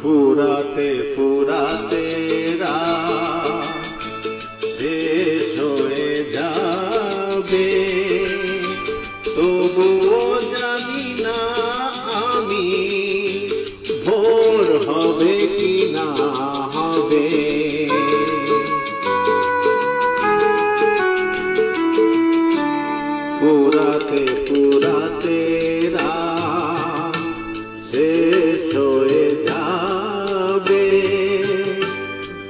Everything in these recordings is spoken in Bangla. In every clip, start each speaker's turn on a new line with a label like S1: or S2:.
S1: ফুরাতে ফুরাতে রাত শেষ হয়ে যাবে, তবুও জানি না আমি ভোর হবে কি না হবে। ফুরাতে ফুরাতে রাত শেষ হয়ে যাবে,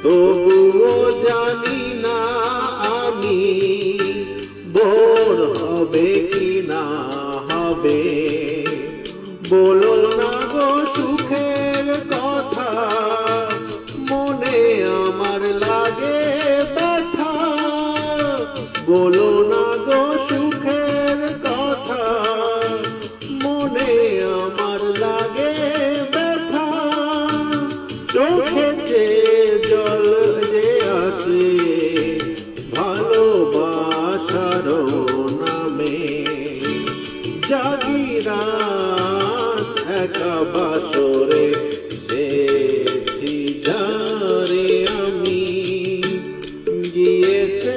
S1: তবুও জানি না আমি ভোর হবে কি না হবে। বলো না গো সুখের কথা, মনে আমার লাগে ব্যথা। বলো না গো সুখের কথা, মনে আমার লাগে ব্যথা। চোখে যে জল যে আসে ভালোবাসার নামে, জাগি রাত একা বাসরে যেছি যারে আমি, গিয়েছে